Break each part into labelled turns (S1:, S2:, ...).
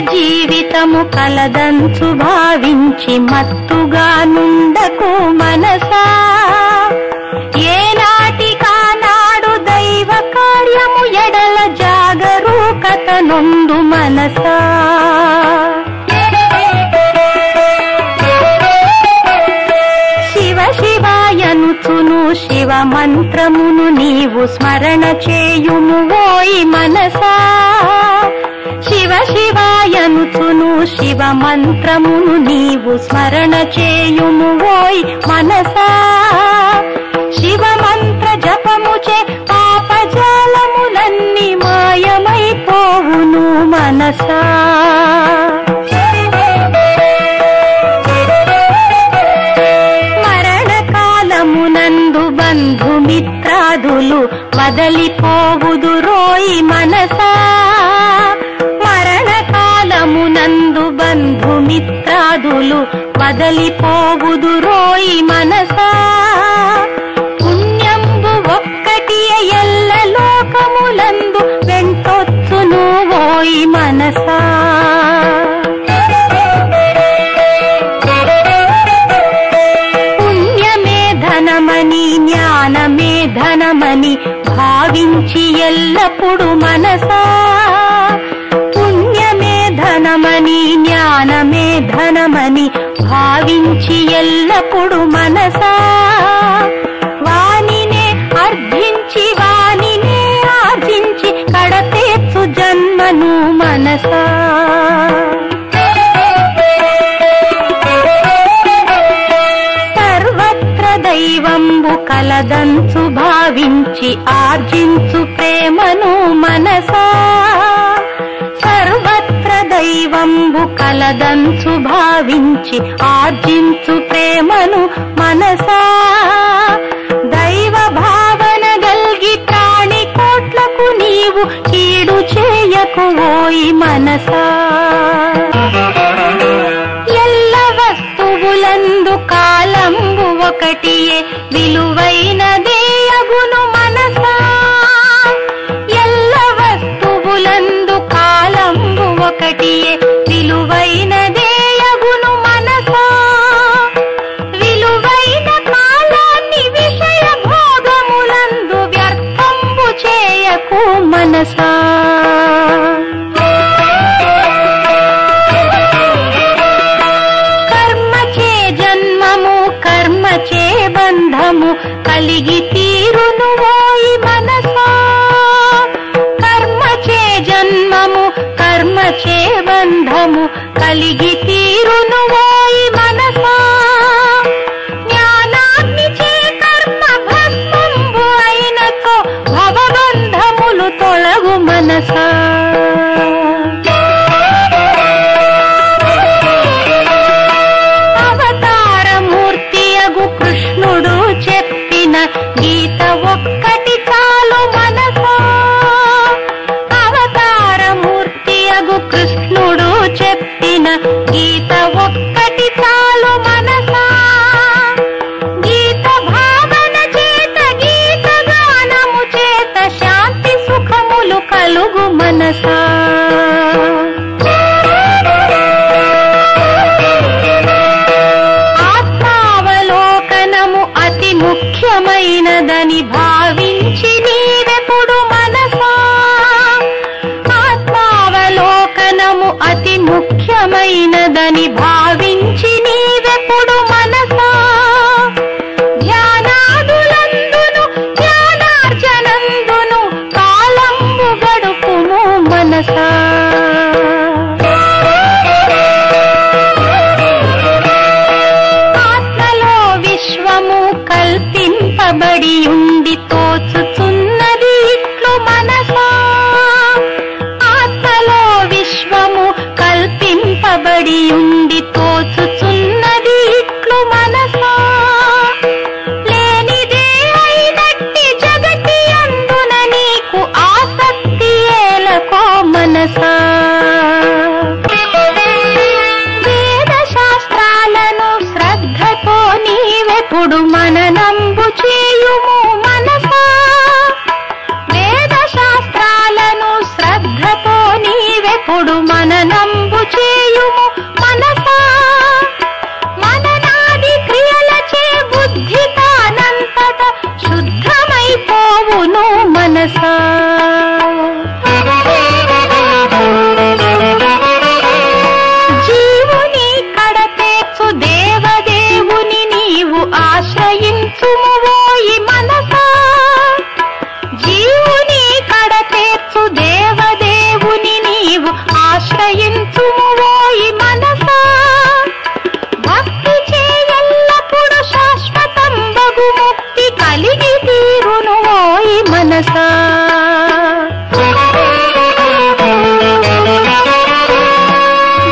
S1: జీవితము కలదంచు భావించి మత్తుగా నుండకు మనసా. ఏనాటికానాడు దైవ కార్యము ఎడల జాగరూకత నొందు మనసా. శివ శివాయనుచును శివ మంత్రమును నీవు స్మరణ చేయుము ఓయి మనసా. శివ శివాయనుచును శివ మంత్రమును నీవు స్మరణ చేయుము ఓయి మనసా. శివ మంత్ర జపముచే పాపజాలములన్నీ మాయమైపోవును మనసా. మరణకాలమునందు బంధుమిత్రాదులు వదలిపోవుదురోయి మనసా. మరణకాలమునందు బంధుమిత్రాదులు వదలిపోవుదురోయి మనసా. పుణ్యంబు ఒక్కటియే ఎల్ల లోకములందు వెంటొచ్చును ఓయి మనసా. పుణ్యమే ధనమని జ్ఞానమే ధనమని భావించి ఎల్లప్పుడు మనసా. పుణ్యమే ధనమని జ్ఞానమే ధనమని భావించి ఎల్లప్పుడు మనసా. వానినే అర్జించి వానినే ఆర్జించి కడతేర్చు జన్మను మనసా. సర్వత్ర దైవంబు కలదంచు భావించి ఆర్జించు ప్రేమను మనసా. సర్వత్ర దైవంబు కలదంచు భావించి ఆర్జించు ప్రేమను మనసా. దైవ భావన గల్గి ప్రాణి కోట్లకు నీవు కీడు చేయకు ఓయి మనసా. ఎల్ల వస్తువులందు కాలంబు ఒకటియే విలువైనదే అగును మనసా. ఎల్ల వస్తువులందు కాలంబు ఒకటియే విలువైనదే అగును మనసా. విలువైన కాలాన్ని విషయ భోగములందు వ్యర్థంబు చేయకు మనసా. కర్మచే జన్మము కర్మచే బంధము కలిగి తీరును ఓయి మనసా. కర్మచే జన్మము కర్మచే బంధము కలిగి తీరును ఓయి మనసా. జ్ఞానాగ్ని చే కర్మ భస్మంబు అయినచో భవబంధములు తొలగు మనసా. అవతారమూర్తియగు కృష్ణుడు చెప్పిన గీత ఒక్కటి చాలు మనసా. అవతారమూర్తియగు కృష్ణుడు చెప్పిన గీత ఒక్కటి చాలు మనసా. గీత భావన చేత గీత గానము చేత శాంతి సుఖములు కలుగు మనసా. ఆత్మావలోకనము అతి ముఖ్యమైనదని భావించి నీవెప్పుడు మనసా. ఆత్మావలోకనము అతి ముఖ్యమైన మననంబు చేయుము మనసా మననాది క్రియలచే బుద్ధి తానంతట శుద్ధమైపోవును మనసా జీవుని కడతేర్చు దేవదేవుని నీవు ఆశ్రయించుమువోయి మనసా జీవుని కడతేర్చు దేవదేవుని నీవు ఆశ్రయించుమువోయి మనసా భక్తి చేయెల్లప్పుడు శాశ్వతంబగు ముక్తి కలిగి తీరునువోయి మనసా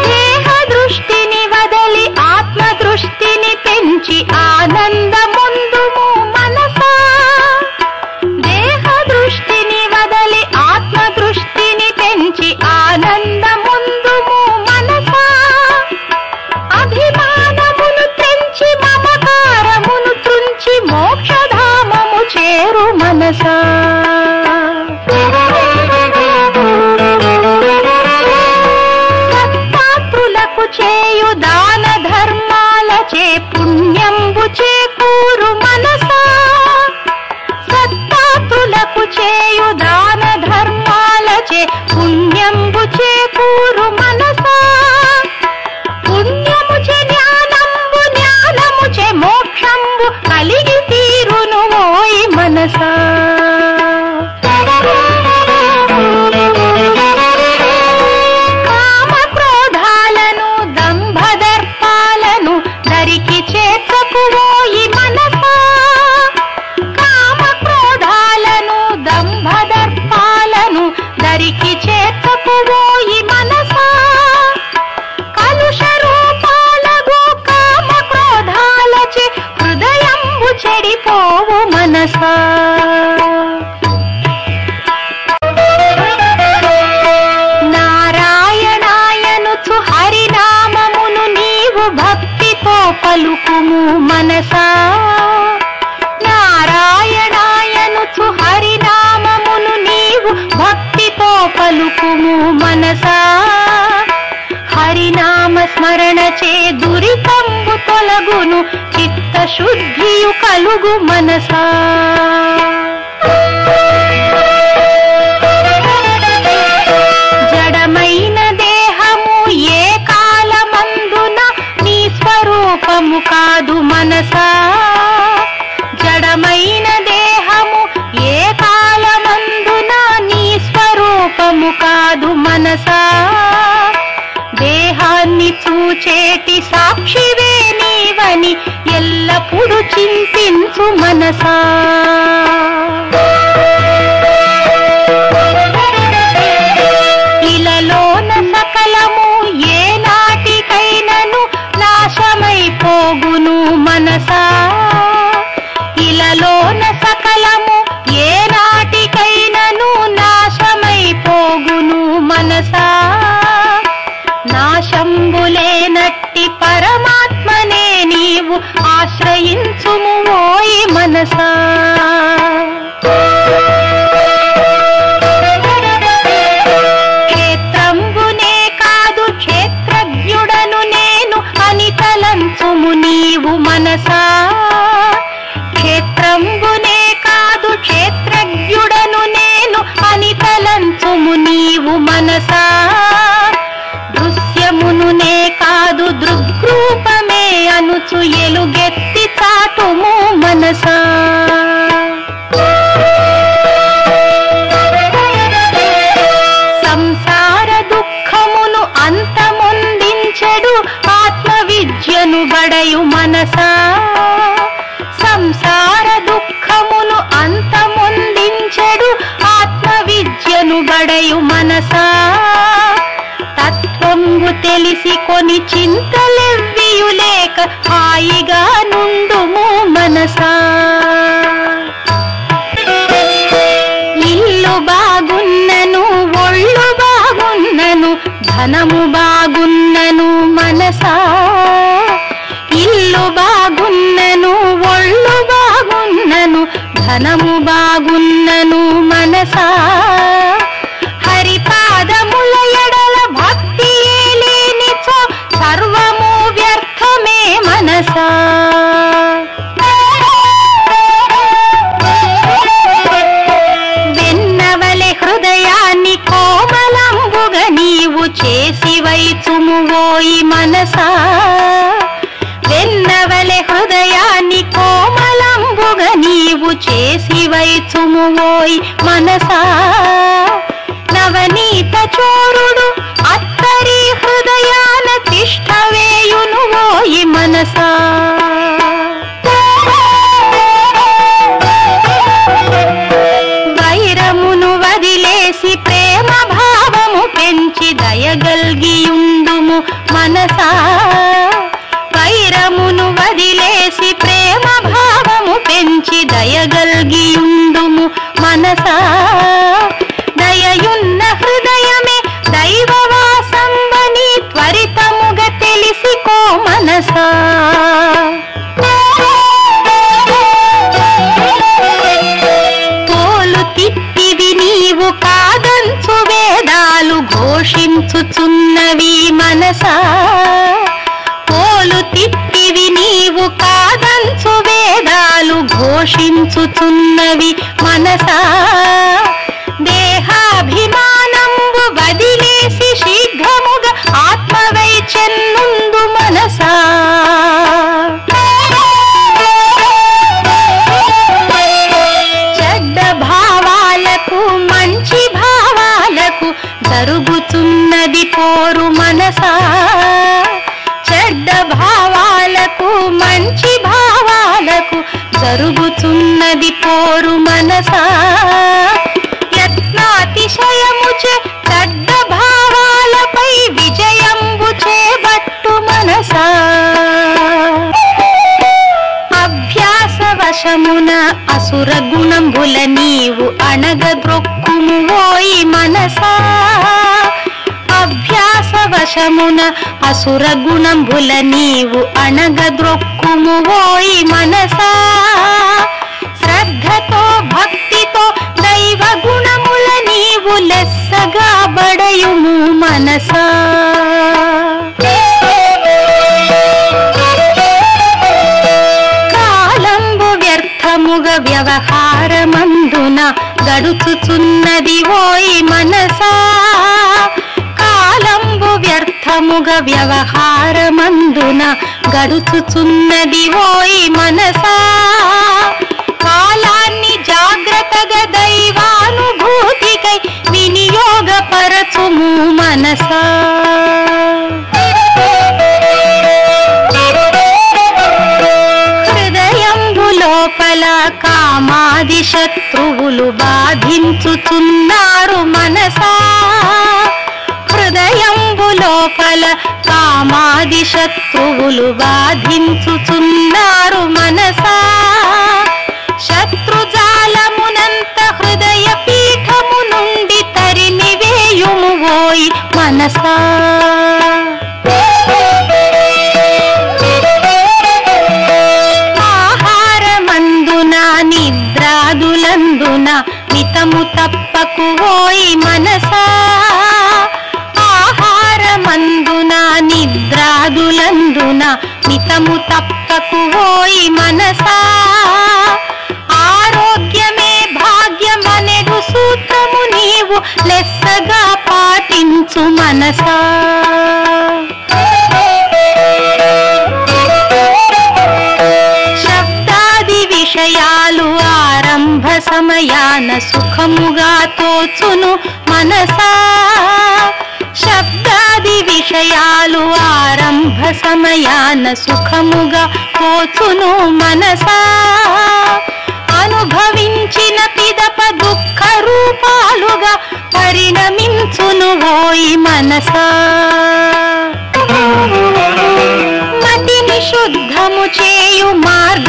S1: దేహ దృష్టిని వదలి ఆత్మ దృష్టిని పెంచి ఆనందముందుము మనసా దేహ దృష్టిని వదలి ఆత్మ దృష్టిని పెంచి ఆనందముందుము మనసా అభిమానమును త్రెంచి మమకారమును త్రుంచి మోక్షధామము చేరు మనసా సత్పాత్రులకు చేయు దాన ధర్మాలచే పుణ్యంబు చేకూరు మనసా సత్పాత్రులకు చేయు దాన ధర్మాలచే పుణ్యంబు చేకూరు మనసా పుణ్యముచే జ్ఞానంబు జ్ఞానముచే మోక్షంబు కలిగి తీరును ఓయి మనసా కామక్రోధాలను దంభదర్పాలను దరికి చేర్చకు ఓయి మనసా కామక్రోధాలను దంభదర్పాలను దరికి చేర్చకు ఓయి మనసా కలుష రూపాలగు కామక్రోధాలచే హృదయంబు చెడిపోవు మనసా నారాయణాయనుచు హరినామమును నీవు భక్తితో పలుకుము మనసా నారాయణాయనుచు హరినామమును నీవు భక్తితో పలుకుము మనసా హరినామ స్మరణచే దురితంబు తొలగును చిత్తశుద్ధియు కలుగు మనసా జడమైన దేహము ఏ కాలమందున నీ స్వరూపము కాదు మనసా జడమైన దేహము ఏ కాలమందున నీ స్వరూపము కాదు మనసా దేహాన్ని చూచేటి సాక్షివే నీవని ఎల్లప్పుడూ చింతించు మనసా ఇలలోన సకలము ఏ నాటికైనను నాశమైపోగును మనసా ఇలలోన సకలము ఏ నాటికైనను నాశమైపోగును మనసా నాశంబులేనట్టి పరమాత్మనే నీవు ఆశ్రయించుము ఓయి మనసా క్షేత్రంబునే కాదు క్షేత్రజ్ఞుడను నేను అని తలంచుము నీవు మనసా క్షేత్రంబునే కాదు క్షేత్రజ్ఞుడను నేను అని తలంచుము నీవు మనసా దృశ్యమునునే కాదు దృగ్రూపమే అనుచు ఎలుగెత్తి చాటుము మనసా సంసార దుఃఖమును అంతమొందించెడు ఆత్మవిద్యను బడయు మనసా సంసార దుఃఖమును అంతమొందించెడు ఆత్మవిద్యను బడయు మనసా తత్వంబు తెలిసి కొని చింతలెవ్వియులేక హాయిగా నుండుము మనసా ఇల్లు బాగున్నను ఒళ్ళు బాగున్నను ధనము బాగున్నను మనసా ఇల్లు బాగున్నను ఒళ్ళు బాగున్నను ధనము బాగున్నను మనసా హరిపాదముల ఎడల భక్తి నీవు చేసి వైచుమువోయి మనసా వెన్నవలె హృదయాన్ని కోమలంబుగా నీవు చేసి వైచుమువోయి మనసా నవనీత చోరుడు అత్తరి హృదయాన తిష్టవేయునువోయి మనసా వైరమును వదిలేసి ప్రేమ భావము పెంచి దయగల్గియుండుము మనసా వైరమును వదిలేసి ప్రేమ భావము పెంచి దయగల్గియుండుము మనసా దయయున్న హృదయమే దైవవాసంబని త్వరితముగా తెలిసికో మనసా తోలు తిప్పివి నీవు కాదంచు వేదాలు ఘోషించుచున్నవి మనసా తోలు తిప్పివి నీవు కాదంచు వేదాలు ఘోషించుచున్నవి మనసా దేహాభిమానంబు వదిలేసి శీఘ్రముగా ఆత్మవై చెన్నుందు మనసా చెడ్డ భావాలకు మంచి భావాలకు జరుగుతున్నది పోరు మనసా చెడ్డ భావాలకు మంచి భావాలకు జరుగుతున్నది పోరు మనసా యత్నాతిశయముచే చెడ్డ భావాలపై విజయంబు చేబట్టు మనసా అభ్యాసవశమున అసుర గుణంబుల నీవు అణగద్రొక్కుమువోయి మనసా అభ్యాసవశమున అసుర గుణంబుల నీవు అణగద్రొక్కుమువోయి మనసా శ్రద్ధతో భక్తితో దైవ గుణముల నీవు లెస్సగా బడయుము మనసా కాలంబు వ్యర్థముగా వ్యవహారమందున గడుచుచున్నది ఓయి మనసా కాలంబు వ్యర్థముగా వ్యవహారమందున గడుచుచున్నది ఓయి మనసా కాలాన్ని జాగ్రత్తగా దైవానుభూతికై వినియోగపరచుము మనసా హృదయంబు లోపల కామాది శత్రువులు బాధించుచున్నారు మనసా హృదయంబు లోపల కామాది శత్రువులు బాధించుచున్నారు మనసా శత్రుజాలమునంత హృదయ పీఠము నుండి తరిమివేయుము ఓయి మనసా ఆహారమందున నిద్రాదులందున మితము తప్పకు ఓయి మనసా ఆహారమందున నిద్రాదులందున మితము తప్పకు ఓయి మనసా ఆరోగ్యమే భాగ్యమనెడు సూత్రము నీవు లెస్సగా పాటించు మనసా శబ్దాది విషయాలు ఆరంభ సమయాన సుఖముగా తోచును మనసా శబ్దాది విషయాలు ఆరంభ సమయాన సుఖముగా తోచును మనసా అనుభవించిన పిదప దుఃఖ రూపాలుగా పరిణమించును ఓయి మనసా మతిని శుద్ధము చేయు మార్గ